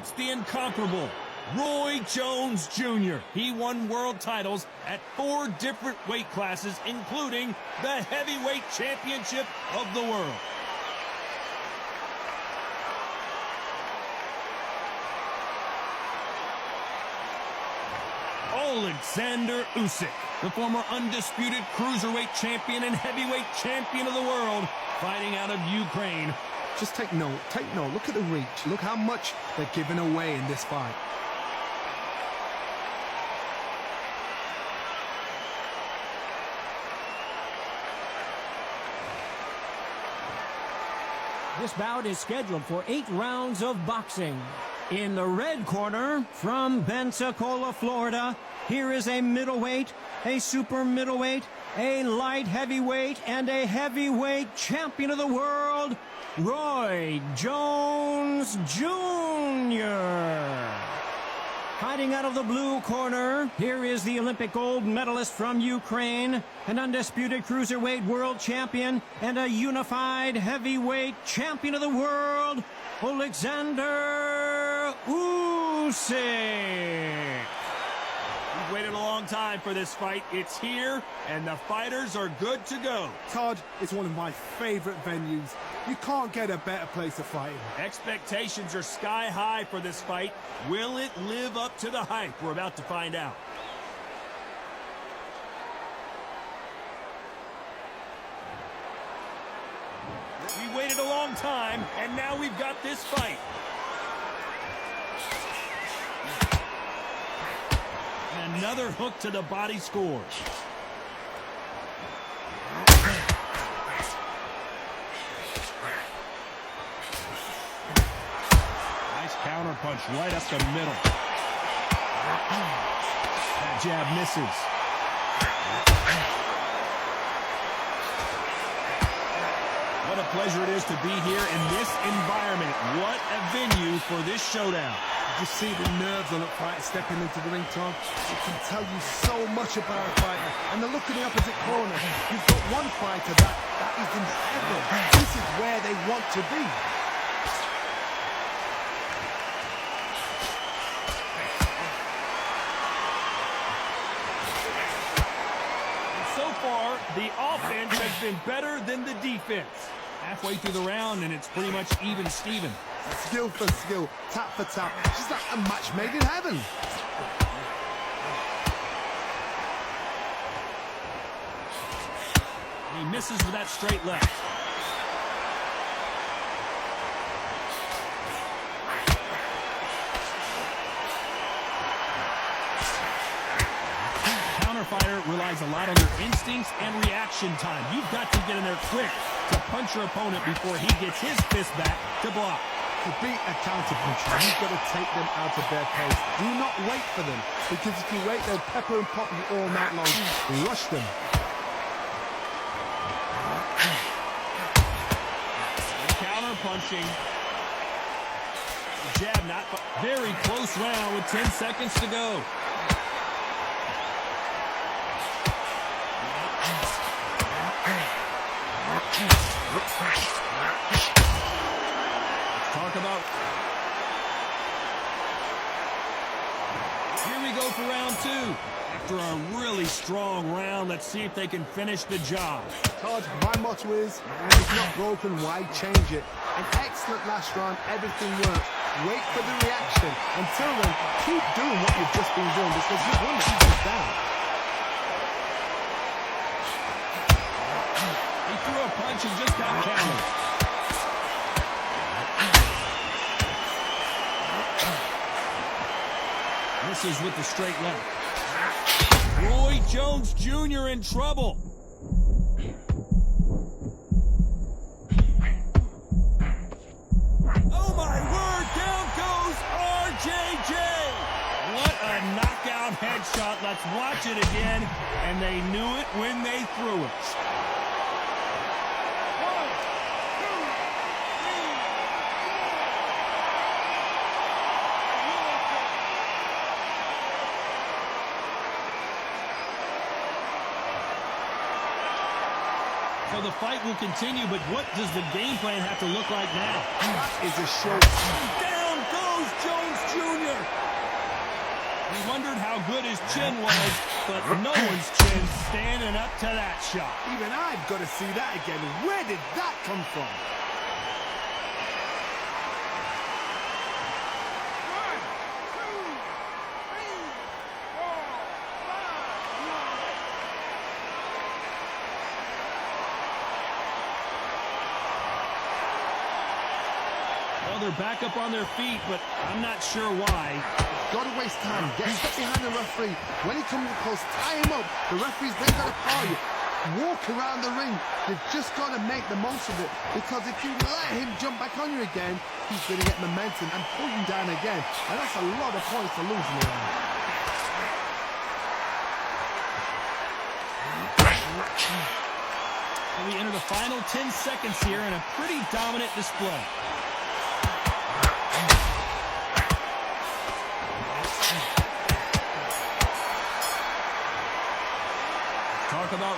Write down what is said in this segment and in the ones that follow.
It's the incomparable Roy Jones Jr. He won world titles at 4 different weight classes, including the heavyweight championship of the world. Alexander Usyk, the former undisputed cruiserweight champion and heavyweight champion of the world, fighting out of Ukraine. Just take note, look at the reach, look how much they're giving away in this fight. This bout is scheduled for 8 rounds of boxing. In the red corner, from Pensacola, Florida, here is a middleweight, a super middleweight, a light heavyweight, and a heavyweight champion of the world, Roy Jones Jr. Fighting out of the blue corner, here is the Olympic gold medalist from Ukraine, an undisputed cruiserweight world champion, and a unified heavyweight champion of the world, Alexander Usyk. We've waited a long time for this fight. It's here, and the fighters are good to go. Todd, it's one of my favorite venues. You can't get a better place to fight in. Expectations are sky high for this fight. Will it live up to the hype? We're about to find out. We waited a long time, and now we've got this fight. Another hook to the body scores. Nice counter punch right up the middle. That jab misses. What a pleasure it is to be here in this environment. What a venue for this showdown. You see the nerves on a fighter stepping into the ring, Tom. It can tell you so much about a fighter. And the look in the opposite corner. You've got one fighter that is in heaven. This is where they want to be. So far, the offense has been better than the defense. Halfway through the round, and it's pretty much even Steven. Skill for skill, tap for tap. Just like a match made in heaven. He misses with that straight left. Counterfighter relies a lot on their instincts and reaction time. You've got to get in there quick to punch your opponent before he gets his fist back to block. To beat a counter-puncher, you've got to take them out of their pace. Do not wait for them, because if you wait, they'll pepper and pop you all night long. Rush them. Counter-punching. Jab not... Very close round with 10 seconds to go. Talk about... Here we go for round 2. After a really strong round, let's see if they can finish the job. Todd, my motto is, if it's not broken, why change it? An excellent last round, everything works. Wait for the reaction. Until then, keep doing what you've just been doing, because you've won the hands down. He threw a punch and just got countered. Misses with the straight left. Roy Jones Jr. in trouble. Oh my word, down goes RJJ. What a knockout headshot. Let's watch it again. And they knew it when they threw it. So the fight will continue, but what does the game plan have to look like now? That is a show. Down goes Jones wondered how good his chin was, but no one's chin standing up to that shot. Even I've got to see that again. Where did that come from? Well, they're back up on their feet, but I'm not sure why. Got to waste time. Get stuck behind the referee. When he comes close, tie him up. The referee's then got to call you. Walk around the ring. You've just got to make the most of it, because if you let him jump back on you again, he's going to get momentum and pull you down again. And that's a lot of points to lose in the round. We enter the final 10 seconds here in a pretty dominant display. Talk about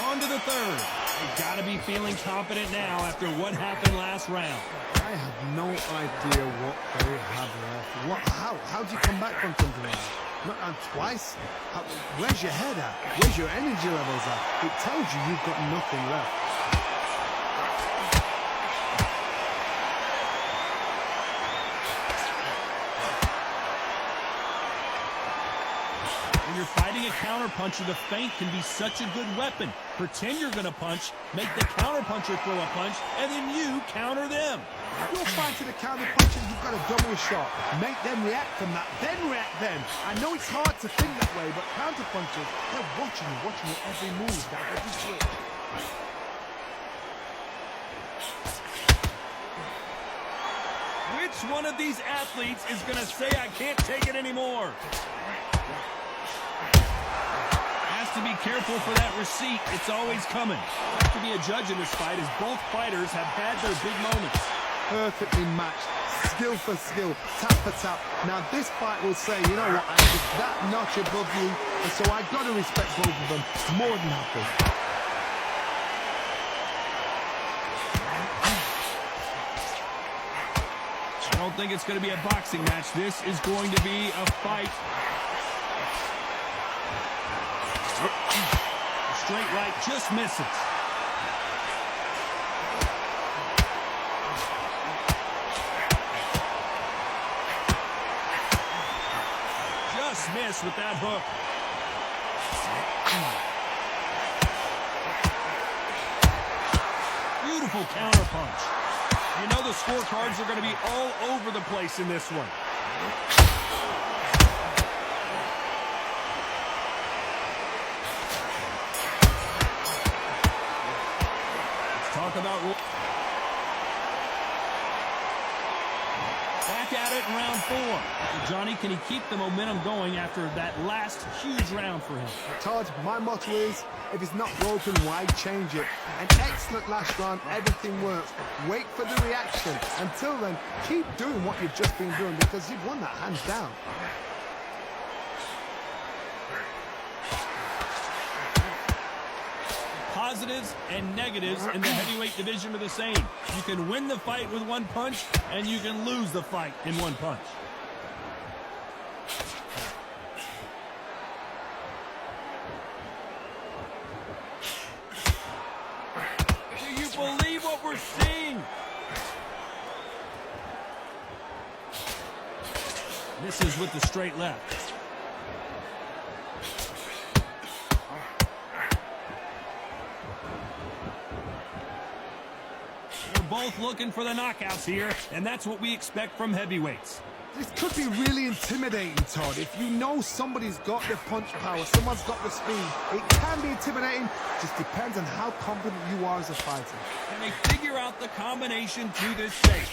on to the third. They got to be feeling confident now after what happened last round. I have no idea what they have left. How do you come back from something like that? Not twice? Where's your head at? Where's your energy levels at? It tells you you've got nothing left. When you're fighting a counterpuncher, the feint can be such a good weapon. Pretend you're going to punch, make the counterpuncher throw a punch, and then you counter them. You're fighting a counterpuncher, you've got to double a shot. Make them react from that, then react then. I know it's hard to think that way, but counterpunchers, they're watching you every move, that every switch. Which one of these athletes is going to say, I can't take it anymore? Has to be careful for that receipt. It's always coming. Have to be a judge in this fight, as both fighters have had their big moments. Perfectly matched, skill for skill, tap for tap. Now this fight will say, you know what, I'm just that notch above you, and so I got to respect both of them more than happy. I don't think it's going to be a boxing match. This is going to be a fight. Straight right just misses. Just missed with that hook. Beautiful counter punch. You know the scorecards are going to be all over the place in this one. Talk about back at it in round 4. So Johnny, can he keep the momentum going after that last huge round for him? Todd, my motto is, if it's not broken, why change it? An excellent last round, everything works. Wait for the reaction. Until then, keep doing what you've just been doing, because you've won that hands down. Positives and negatives in the heavyweight division are the same. You can win the fight with one punch, and you can lose the fight in one punch. Do you believe what we're seeing? Misses with the straight left. Both looking for the knockouts here, and that's what we expect from heavyweights. This could be really intimidating, Todd. If you know somebody's got the punch power, someone's got the speed, it can be intimidating. Just depends on how confident you are as a fighter. And they figure out the combination to this shape.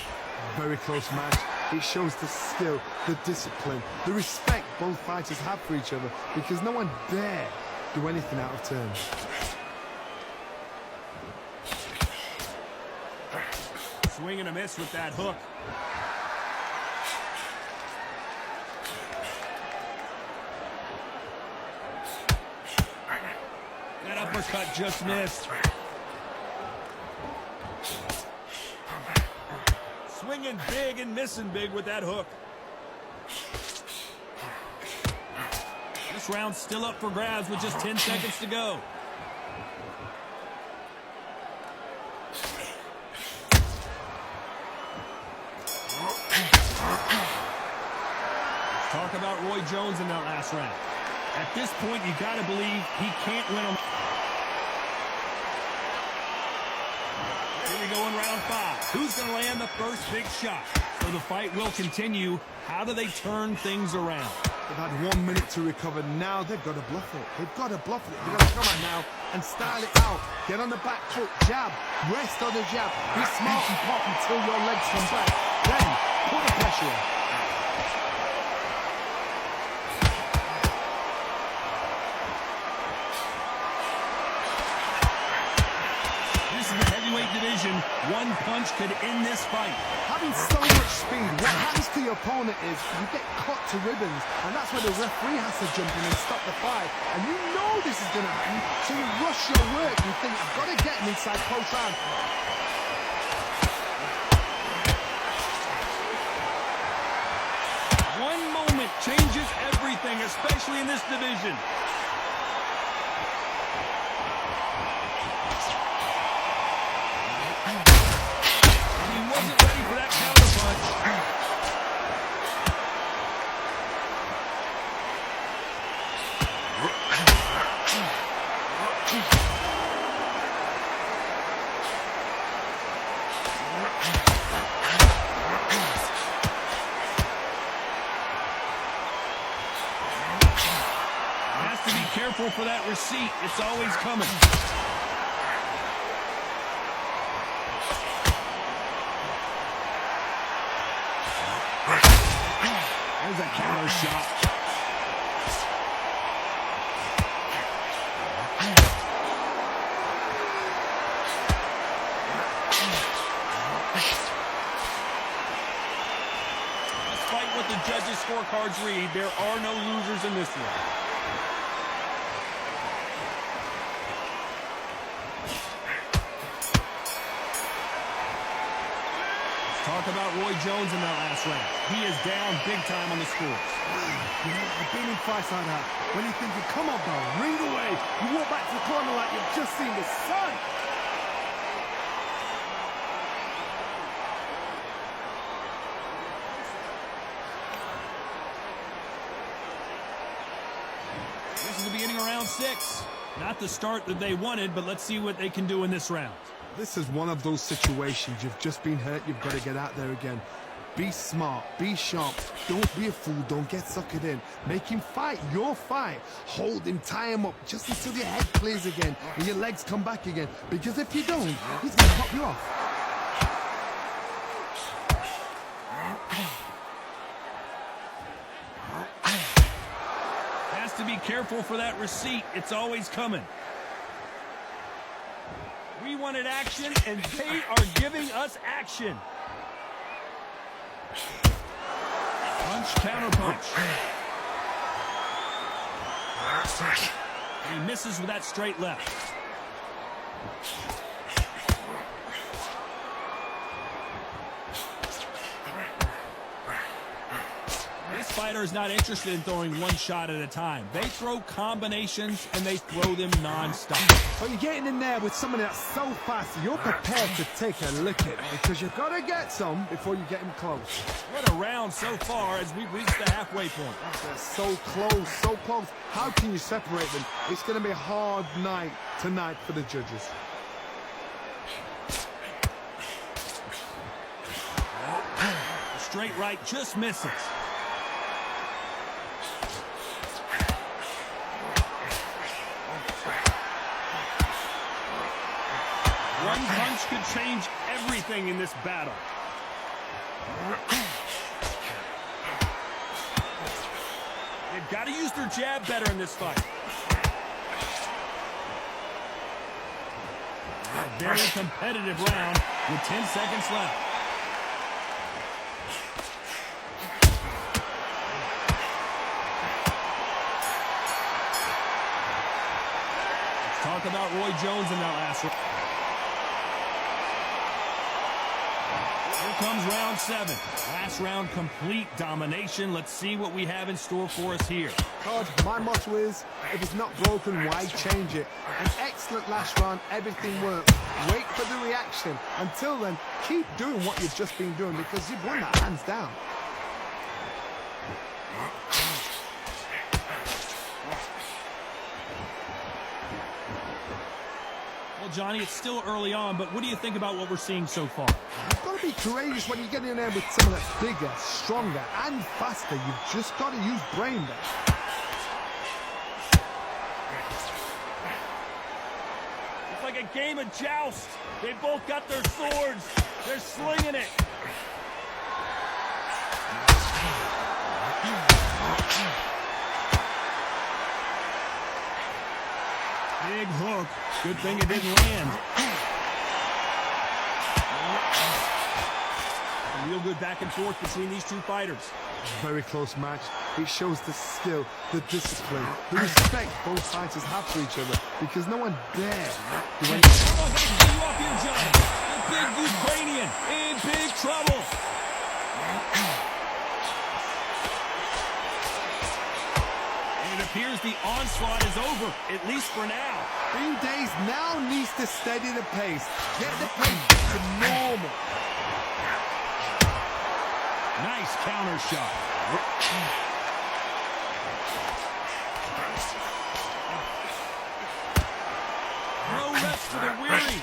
Very close match. It shows the skill, the discipline, the respect both fighters have for each other, because no one dare do anything out of turn. Swing and a miss with that hook. That uppercut just missed. Swinging big and missing big with that hook. This round's still up for grabs with just 10 seconds to go. Talk about Roy Jones in that last round. At this point, you got to believe he can't win them. Here we go in round 5. Who's going to land the first big shot? So the fight will continue. How do they turn things around? They've had 1 minute to recover. Now they've got to bluff it. They've got to bluff it. They've got to come out now and style it out. Get on the back foot, jab, rest on the jab. Be smart and pop until your legs come back. Then put the pressure on. Division, one punch could end this fight. Having so much speed, what happens to your opponent is you get cut to ribbons, and that's where the referee has to jump in and stop the fight. And you know this is going to happen, so you rush your work. You think, I've got to get him inside close round. One moment changes everything, especially in this division. Careful for that receipt. It's always coming. There's a counter shot. Despite what the judges' scorecards read, there are no losers in this one. Talk about Roy Jones in that last round. He is down big time on the scores. You know, I've been in fights like that. When you're thinking, come on, bro, ring away. You walk back to the corner like you've just seen the sun. This is the beginning of round 6. Not the start that they wanted, but let's see what they can do in this round. This is one of those situations. You've just been hurt. You've got to get out there again. Be smart. Be sharp. Don't be a fool. Don't get suckered in. Make him fight your fight. Hold him. Tie him up just until your head clears again and your legs come back again. Because if you don't, he's going to pop you off. Has to be careful for that receipt. It's always coming. We wanted action, and they are giving us action. Punch, counter punch. He misses with that straight left. This fighter is not interested in throwing one shot at a time. They throw combinations, and they throw them non-stop. But you're getting in there with somebody that's so fast, you're prepared to take a licking because you've got to get some before you get him close. What a round so far as we've reached the halfway point. They're so close, so close. How can you separate them? It's going to be a hard night tonight for the judges. Straight right just misses. One punch could change everything in this battle. They've got to use their jab better in this fight. A very competitive round with 10 seconds left. Let's talk about Roy Jones in that last round. Here comes round 7. Last round, complete domination. Let's see what we have in store for us here. Todd, my motto is, if it's not broken, why change it? An excellent last round, everything works. Wait for the reaction. Until then, keep doing what you've just been doing because you've won that hands down. Well, Johnny, it's still early on, but what do you think about what we're seeing so far? You've got to be courageous when you get in there with someone that's bigger, stronger, and faster. You've just got to use brain there. It's like a game of joust. They both got their swords. They're slinging it. Big hook. Good thing it didn't land. A real good back and forth between these two fighters. Very close match. It shows the skill, the discipline, the respect both fighters have for each other because no one dares do anything. Oh, that's you off here, Johnny. The big Ukrainian in big trouble. And it appears the onslaught is over, at least for now. Green Days now needs to steady the pace. Get the pace to normal. Nice counter shot. No rest for the weary.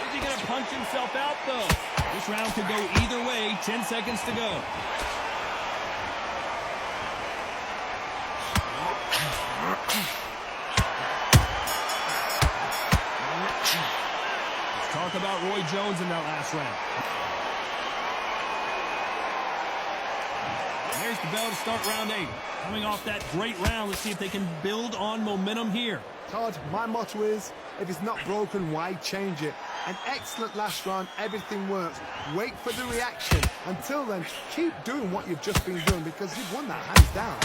Is he going to punch himself out, though? This round could go either way. 10 seconds to go. Talk about Roy Jones in that last round. And there's the bell to start round 8. Coming off that great round, let's see if they can build on momentum here. Todd, my motto is, if it's not broken, why change it? An excellent last round, everything works. Wait for the reaction. Until then, keep doing what you've just been doing because you've won that hands down.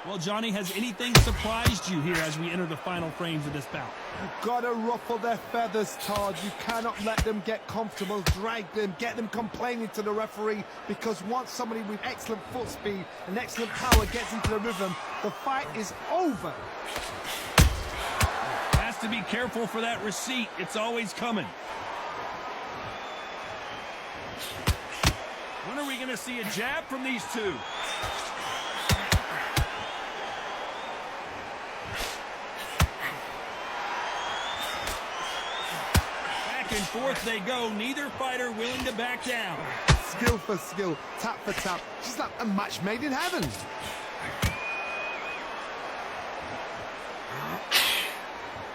Well, Johnny, has anything surprised you here as we enter the final frames of this bout? You've got to ruffle their feathers, Todd. You cannot let them get comfortable, drag them, get them complaining to the referee, because once somebody with excellent foot speed and excellent power gets into the rhythm, the fight is over. Has to be careful for that receipt. It's always coming. When are we going to see a jab from these two? And forth they go, neither fighter willing to back down. Skill for skill, tap for tap, just like a match made in heaven.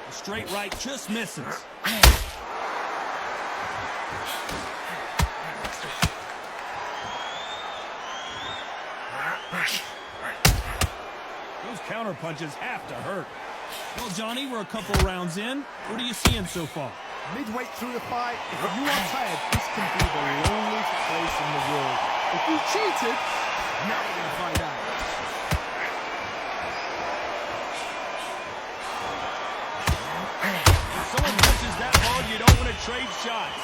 A straight right just misses. Those counter punches have to hurt. Well, Johnny, we're a couple rounds in. What are you seeing so far? Midway through the fight, if you are tired, this can be the loneliest place in the world. If you cheated, now we're going to find out. If someone punches that hard, you don't want to trade shots.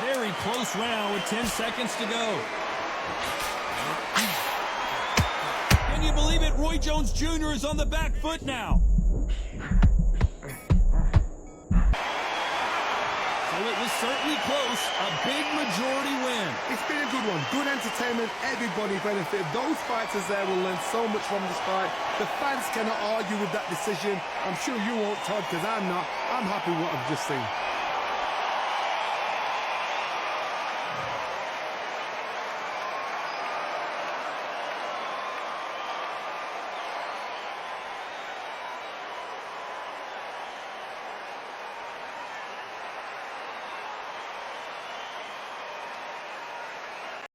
Very close round with 10 seconds to go. Can you believe it? Roy Jones Jr. is on the back foot now. It was certainly close. A big majority win. It's been a good one. Good entertainment. Everybody benefited. Those fighters there will learn so much from this fight. The fans cannot argue with that decision. I'm sure you won't, Todd, because I'm not. I'm happy with what I've just seen.